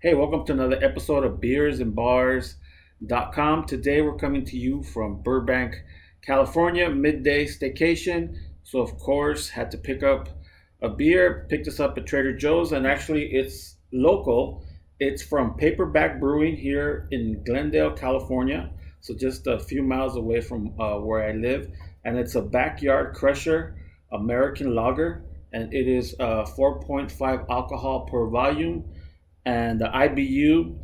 Hey, welcome to another episode of beersandbars.com. Today we're coming to you from Burbank, California, midday staycation. So, of course, had to pick up a beer, picked this up at Trader Joe's, and actually it's local. It's from Paperback Brewing here in Glendale, California. So, just a few miles away from where I live. And it's a backyard crusher American lager, and it is 4.5 alcohol per volume and the IBU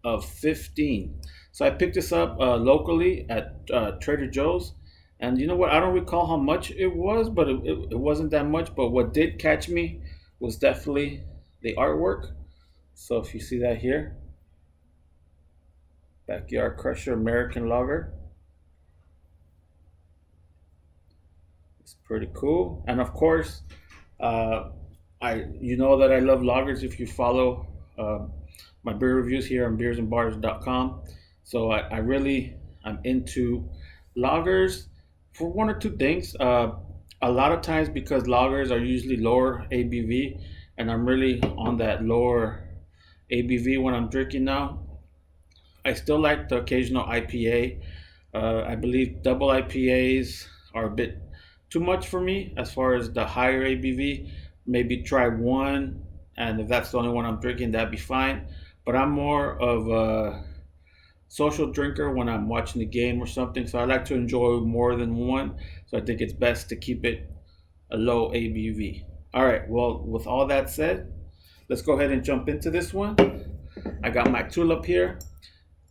of 15. So I picked this up locally at Trader Joe's. And you know what? I don't recall how much it was, but it wasn't that much. But what did catch me was definitely the artwork. So if you see that here, Backyard Crusher American Lager, it's pretty cool. And of course, uh, you know that I love lagers if you follow uh, my beer reviews here on beersandbars.com. So I'm into lagers for one or two things. A lot of times because lagers are usually lower ABV, and I'm really on that lower ABV when I'm drinking now. I still like the occasional IPA. I believe double IPAs are a bit too much for me as far as the higher ABV. Maybe try one, and if that's the only one I'm drinking, that'd be fine. But I'm more of a social drinker when I'm watching the game or something, so I like to enjoy more than one. So I think it's best to keep it a low ABV. All right, well, with all that said, let's go ahead and jump into this one. I got my tulip here,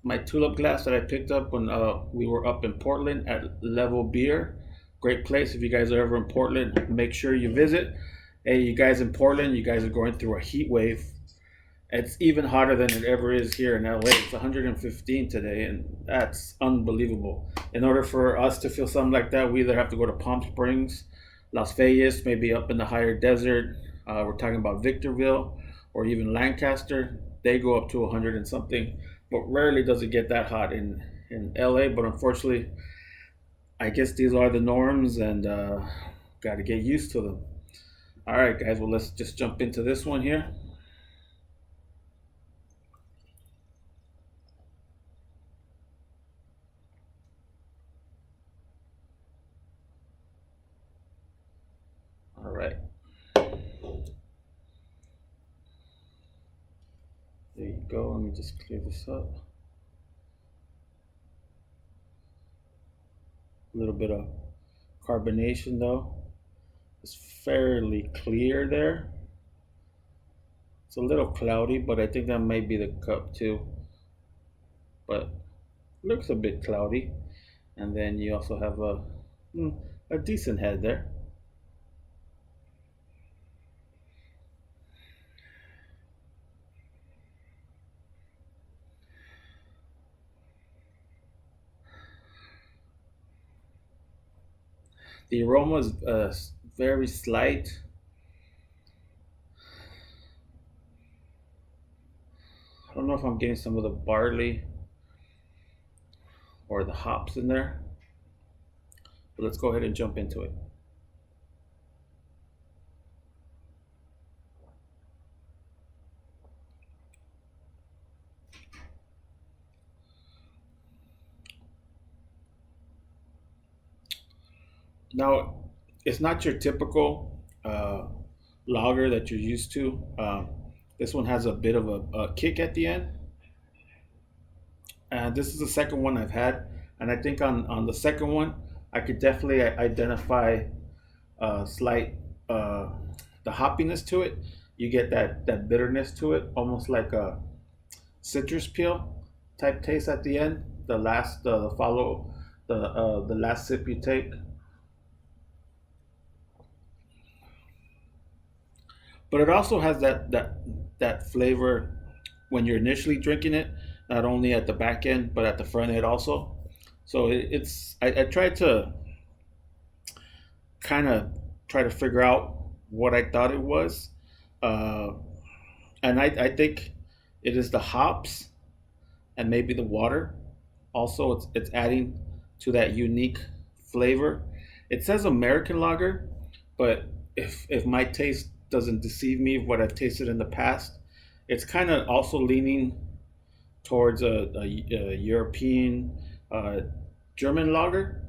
my tulip glass that I picked up when we were up in Portland at Level Beer. Great place. If you guys are ever in Portland, make sure you visit. Hey, you guys in Portland, you guys are going through a heat wave. It's even hotter than it ever is here in LA. It's 115 today, and that's unbelievable. In order for us to feel something like that, we either have to go to Palm Springs, Las Vegas, maybe up in the higher desert. We're talking about Victorville or even Lancaster. They go up to 100 and something, but rarely does it get that hot in LA. But unfortunately, I guess these are the norms, and got to get used to them. All right, guys. Well, let's just jump into this one here. All right. There you go. Let me just clear this up. A little bit of carbonation though. It's fairly clear there. It's a little cloudy, but I think that might be the cup too. But looks a bit cloudy. And then you also have a decent head there. The aroma is very slight. I don't know if I'm getting some of the barley or the hops in there, but let's go ahead and jump into it. Now, it's not your typical lager that you're used to. This one has a bit of a kick at the end. And this is the second one I've had. And I think on the second one, I could definitely identify slight the hoppiness to it. You get that bitterness to it, almost like a citrus peel type taste at the end. The follow the last sip you take. But it also has that flavor when you're initially drinking it, not only at the back end but at the front end also. So I tried to kind of try to figure out what I thought it was, uh, and I think it is the hops and maybe the water. Also, it's adding to that unique flavor. It says American lager, but if my taste doesn't deceive me, what I've tasted in the past, It's kind of also leaning towards a European uh, German lager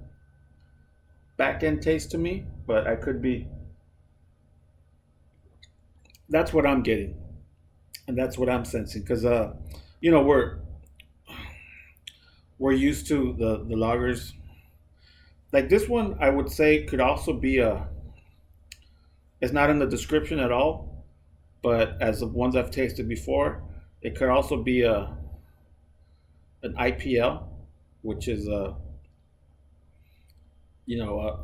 back end taste to me, but I could be. That's what I'm getting, and that's what I'm sensing because you know, we're used to the lagers like this one. I would say could also be a. It's not in the description at all, but as the ones I've tasted before, it could also be a an IPL, which is a you know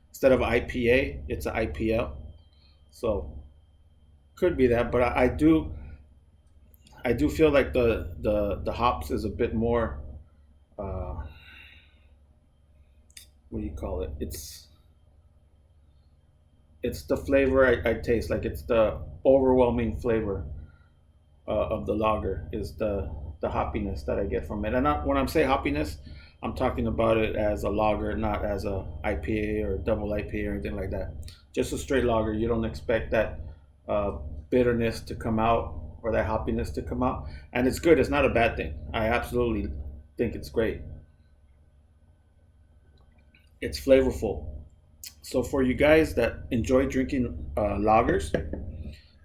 instead of IPA, it's an IPL. So could be that, but I do feel like the hops is a bit more. Uh, what do you call it? It's the flavor I taste. Like it's the overwhelming flavor of the lager is the hoppiness that I get from it. And when I'm saying hoppiness, I'm talking about it as a lager, not as a IPA or double IPA or anything like that. Just a straight lager. You don't expect that uh, bitterness to come out or that hoppiness to come out, and it's good. It's not a bad thing. I absolutely think it's great. It's flavorful. So for you guys that enjoy drinking lagers,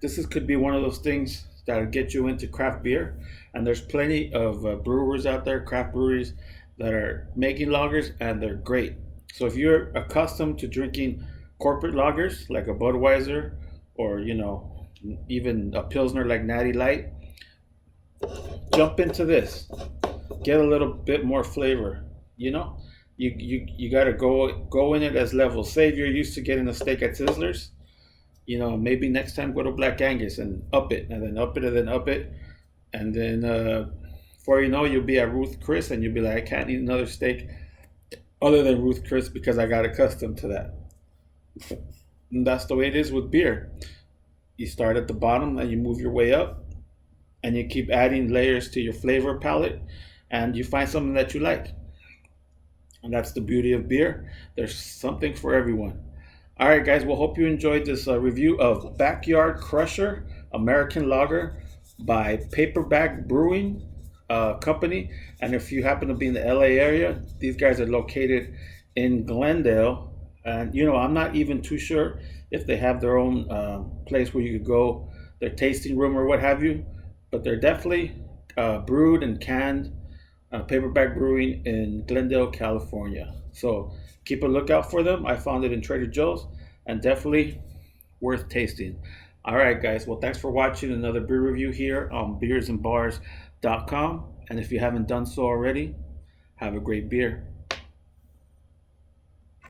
this could be one of those things that'll get you into craft beer. And there's plenty of brewers out there, craft breweries that are making lagers, and they're great. So if you're accustomed to drinking corporate lagers like a Budweiser, or even a pilsner like Natty Light, jump into this. Get a little bit more flavor. You know, you got to go in it as levels. Say if you're used to getting a steak at Sizzlers, maybe next time go to Black Angus and up it, and then up it, and then up it, and then before you know, you'll be at Ruth Chris, and you'll be like, I can't eat another steak other than Ruth Chris because I got accustomed to that. And that's the way it is with beer. You start at the bottom and you move your way up, and you keep adding layers to your flavor palette, and you find something that you like. And that's the beauty of beer. There's something for everyone. All right, guys. Well, hope you enjoyed this review of Backyard Crusher American Lager by Paperback Brewing Company. And if you happen to be in the LA area, these guys are located in Glendale. And I'm not even too sure if they have their own place where you could go, their tasting room or what have you. But they're definitely brewed and canned Paperback Brewing in Glendale, California. So keep a lookout for them. I found it in Trader Joe's and definitely worth tasting. All right, guys. Well, thanks for watching another beer review here on beersandbars.com. And if you haven't done so already, have a great beer.